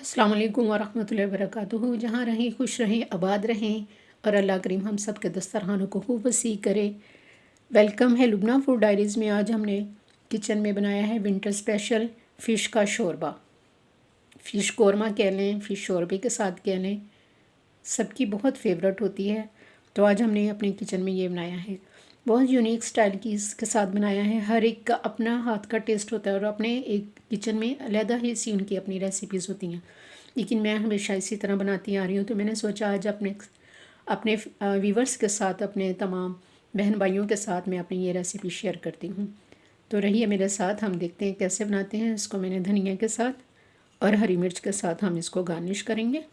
अस्सलाम वालेकुम वरहमतुल्लाहि वबरकातुहू। जहाँ रहें खुश रहें आबाद रहें और अल्लाह करीम हम सब के दस्तरखानों को खूब वसी करे। वेलकम है लुबना फूड डायरीज़ में। आज हमने किचन में बनाया है विंटर स्पेशल फ़िश का शोरबा। फ़िश कौरमा कह लें, फ़िश शोरबे के साथ कह लें, सबकी बहुत फेवरेट होती है। तो आज हमने अपने किचन में ये बनाया है। बहुत यूनिक स्टाइल की इसके साथ बनाया है। हर एक का अपना हाथ का टेस्ट होता है और अपने एक किचन में अलहदा ही सी उनकी अपनी रेसिपीज़ होती हैं, लेकिन मैं हमेशा इसी तरह बनाती आ रही हूँ। तो मैंने सोचा आज अपने अपने व्यूवर्स के साथ, अपने तमाम बहन भाइयों के साथ मैं अपनी ये रेसिपी शेयर करती हूँ। तो रहिए मेरे साथ, हम देखते हैं कैसे बनाते हैं। इसको मैंने धनिया के साथ और हरी मिर्च के साथ हम इसको गार्निश करेंगे।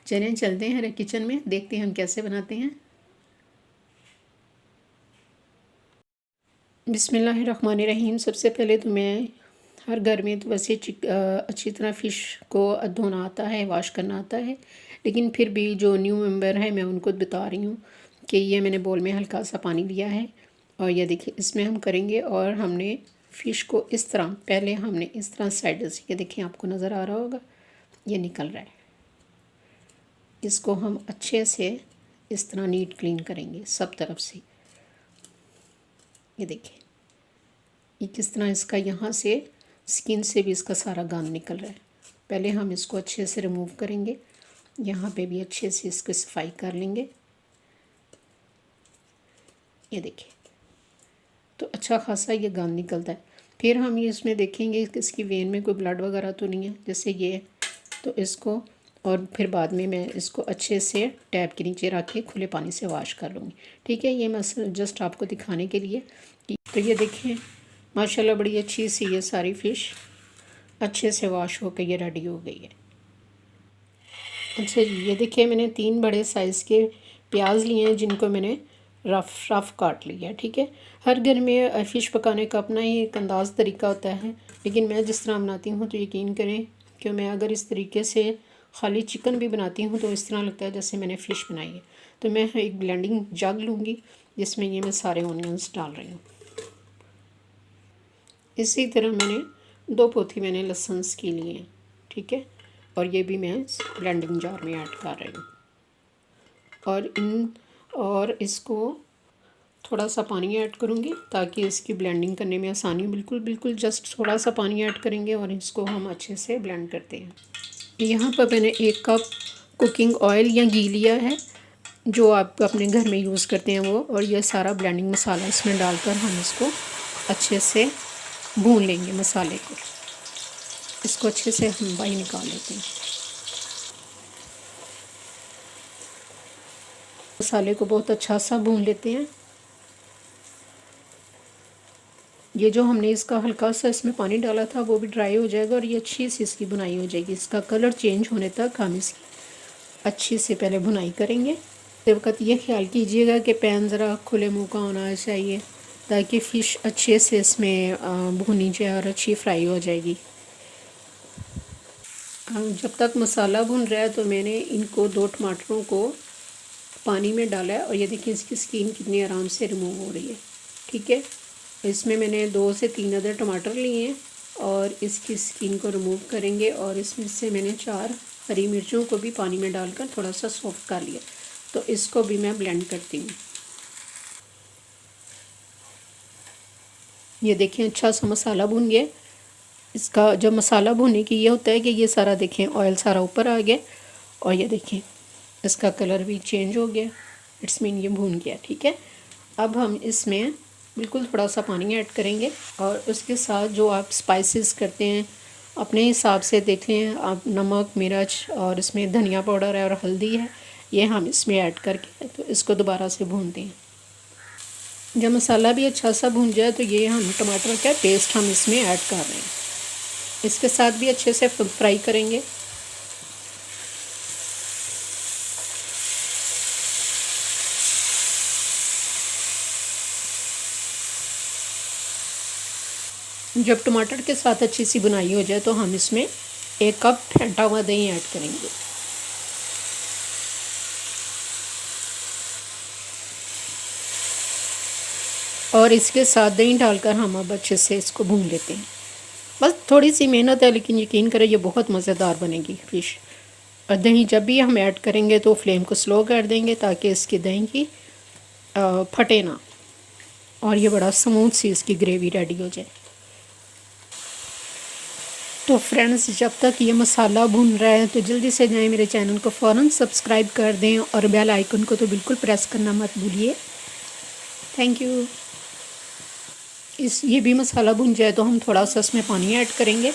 चलें चलते हैं किचन में, देखते हैं हम कैसे बनाते हैं। बिस्मिल्लाहिर्रहमानिर्रहीम। सबसे पहले तो मैं हर घर में तो वैसे अच्छी तरह फ़िश को धोना आता है, वॉश करना आता है, लेकिन फिर भी जो न्यू मेंबर है मैं उनको बता रही हूँ कि ये मैंने बोल में हल्का सा पानी लिया है और ये देखिए इसमें हम करेंगे। और हमने फ़िश को इस तरह, पहले हमने इस तरह साइड से, ये देखिए आपको नज़र आ रहा होगा ये निकल रहा है। इसको हम अच्छे से इस तरह नीट क्लीन करेंगे सब तरफ से। ये देखिए ये किस तरह इसका यहाँ से स्किन से भी इसका सारा गंद निकल रहा है। पहले हम इसको अच्छे से रिमूव करेंगे, यहाँ पे भी अच्छे से इसकी सफाई कर लेंगे। ये देखिए तो अच्छा खासा ये गंद निकलता है। फिर हम ये इसमें देखेंगे कि इसकी वेन में कोई ब्लड वगैरह तो नहीं है, जैसे ये है। तो इसको, और फिर बाद में मैं इसको अच्छे से टैप के नीचे रख के खुले पानी से वॉश कर लूँगी। ठीक है, ये मैं जस्ट आपको दिखाने के लिए। तो ये देखें माशाल्लाह बड़ी अच्छी सी ये सारी फ़िश अच्छे से वॉश होकर ये रेडी हो गई है। अच्छा जी, ये देखिए मैंने 3 बड़े साइज़ के प्याज लिए हैं जिनको मैंने रफ़ काट लिया है। ठीक है, हर घर में फ़िश पकाने का अपना ही एक अंदाज़ तरीका होता है, लेकिन मैं जिस तरह बनाती हूँ तो यकीन करें कि मैं अगर इस तरीके से खाली चिकन भी बनाती हूँ तो इस तरह लगता है जैसे मैंने फ़िश बनाई है। तो मैं एक ब्लेंडिंग जग लूँगी जिसमें ये मैं सारे ऑनियंस डाल रही हूँ। इसी तरह मैंने 2 पोथी मैंने लहसुन की लिए हैं। ठीक है, और ये भी मैं ब्लेंडिंग जार में ऐड कर रही हूँ। और इसको थोड़ा सा पानी ऐड करूँगी ताकि इसकी ब्लेंडिंग करने में आसानी हो। बिल्कुल जस्ट थोड़ा सा पानी ऐड करेंगे और इसको हम अच्छे से ब्लेंड करते हैं। यहाँ पर मैंने 1 कप कुकिंग ऑयल या घी लिया है, जो आप अपने घर में यूज़ करते हैं वो, और ये सारा ब्लेंडिंग मसाला इसमें डालकर हम इसको अच्छे से भून लेंगे। मसाले को, इसको अच्छे से हम बाहर निकाल लेते हैं। मसाले को बहुत अच्छा सा भून लेते हैं। ये जो हमने इसका हल्का सा इसमें पानी डाला था वो भी ड्राई हो जाएगा और ये अच्छी सी इसकी बुनाई हो जाएगी। इसका कलर चेंज होने तक हम इसकी अच्छी से पहले बुनाई करेंगे। इस वक्त ये ख्याल कीजिएगा कि पैन ज़रा खुले मुँह का होना चाहिए ताकि फ़िश अच्छे से इसमें भुनी जाए और अच्छी फ्राई हो जाएगी। जब तक मसाला भुन रहा है तो मैंने इनको 2 टमाटरों को पानी में डाला है और ये देखिए इसकी स्किन कितनी आराम से रिमूव हो रही है। ठीक है, इसमें मैंने 2 से 3 अदर टमाटर लिए हैं और इसकी स्किन को रिमूव करेंगे। और इसमें से मैंने 4 हरी मिर्चों को भी पानी में डालकर थोड़ा सा सॉफ्ट कर लिया। तो इसको भी मैं ब्लेंड करती हूँ। ये देखें अच्छा सा मसाला भुन गया। इसका जब मसाला भुनने की ये होता है कि ये सारा देखें ऑयल सारा ऊपर आ गया और ये देखें इसका कलर भी चेंज हो गया। इट्स मीन ये भून गया। ठीक है, अब हम इसमें बिल्कुल थोड़ा सा पानी ऐड करेंगे और उसके साथ जो आप स्पाइसेस करते हैं अपने हिसाब से देख लें आप, नमक, मिर्च और इसमें धनिया पाउडर है और हल्दी है, ये हम इसमें ऐड करके तो इसको दोबारा से भूनते हैं। जब मसाला भी अच्छा सा भून जाए तो ये हम टमाटर का पेस्ट हम इसमें ऐड कर रहे हैं। इसके साथ भी अच्छे से फ्राई करेंगे। जब टमाटर के साथ अच्छी सी बुनाई हो जाए तो हम इसमें 1 कप ठंडा हुआ दही ऐड करेंगे। और इसके साथ दही डालकर हम अब अच्छे से इसको भून लेते हैं। बस थोड़ी सी मेहनत है, लेकिन यकीन करें ये बहुत मज़ेदार बनेगी फ़िश। और दही जब भी हम ऐड करेंगे तो फ्लेम को स्लो कर देंगे ताकि इसकी दही की फटे ना, और ये बड़ा स्मूथ सी इसकी ग्रेवी रेडी हो जाए। तो फ्रेंड्स, जब तक ये मसाला भून रहा है तो जल्दी से जाएं मेरे चैनल को फ़ौरन सब्सक्राइब कर दें और बेल आइकन को तो बिल्कुल प्रेस करना मत भूलिए। Thank you. ये भी मसाला भुन जाए तो हम थोड़ा सा इसमें पानी ऐड करेंगे।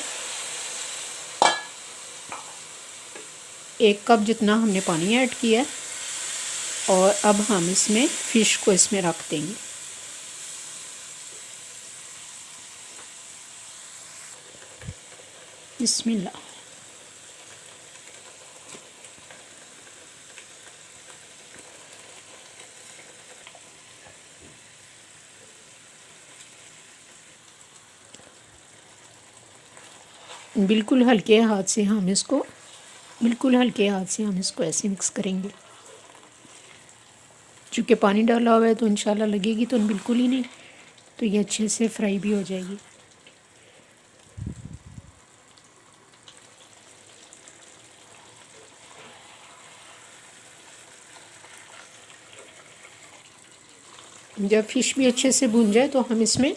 1 कप जितना हमने पानी ऐड किया है, और अब हम इसमें फ़िश को इसमें रख देंगे। बिस्मिल्लाह। बिल्कुल हल्के हाथ से हम इसको ऐसे मिक्स करेंगे। चूँकि पानी डाला हुआ है तो इंशाल्लाह लगेगी तो बिल्कुल ही नहीं, तो ये अच्छे से फ्राई भी हो जाएगी। जब फ़िश भी अच्छे से भुन जाए तो हम इसमें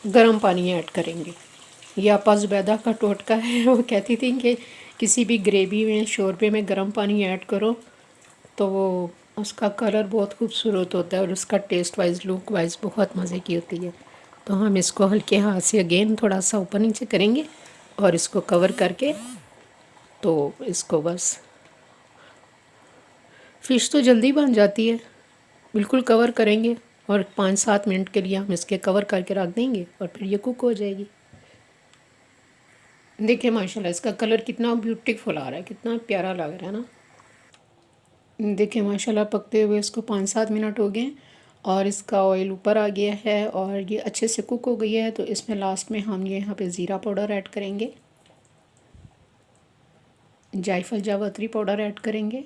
गर्म पानी ऐड करेंगे। यह आपा ज़ुबैदा का टोटका है, वो कहती थी कि किसी भी ग्रेवी में, शोरबे में गर्म पानी ऐड करो तो वो उसका कलर बहुत खूबसूरत होता है और उसका टेस्ट वाइज, लुक वाइज बहुत मज़े की होती है। तो हम इसको हल्के हाथ से अगेन थोड़ा सा ऊपर नीचे करेंगे और इसको कवर करके, तो इसको बस, फ़िश तो जल्दी बन जाती है। बिल्कुल कवर करेंगे और 5-7 मिनट के लिए हम इसके कवर करके रख देंगे और फिर ये कुक हो जाएगी। देखिए माशाल्लाह इसका कलर कितना ब्यूटीफुल आ रहा है, कितना प्यारा लग रहा है ना। देखिए माशाल्लाह पकते हुए इसको 5-7 मिनट हो गए और इसका ऑयल ऊपर आ गया है और ये अच्छे से कुक हो गई है। तो इसमें लास्ट में हम यहाँ पे ज़ीरा पाउडर ऐड करेंगे, जायफल जावित्री पाउडर ऐड करेंगे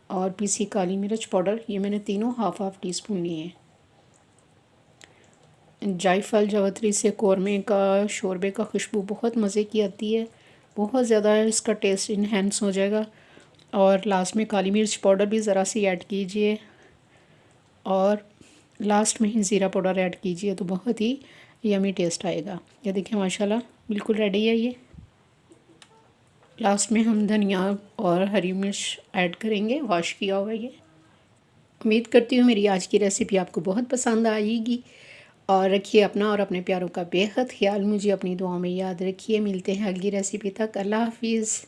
और पीसी काली मिर्च पाउडर। ये मैंने तीनों हाफ टी स्पून लिए हैं। जायफल जावित्री से कौरमे का, शोरबे का खुशबू बहुत मज़े की आती है, बहुत ज़्यादा इसका टेस्ट इन्हेंस हो जाएगा। और लास्ट में काली मिर्च पाउडर भी ज़रा सी ऐड कीजिए और लास्ट में ही ज़ीरा पाउडर ऐड कीजिए तो बहुत ही यमी टेस्ट आएगा। ये देखिए माशाल्लाह बिल्कुल रेडी है ये। लास्ट में हम धनिया और हरी मिर्च ऐड करेंगे, वॉश किया हुआ ये। उम्मीद करती हूँ मेरी आज की रेसिपी आपको बहुत पसंद आएगी और रखिए अपना और अपने प्यारों का बेहद ख्याल। मुझे अपनी दुआओं में याद रखिए। मिलते हैं अगली रेसिपी तक। अल्लाह हाफिज़।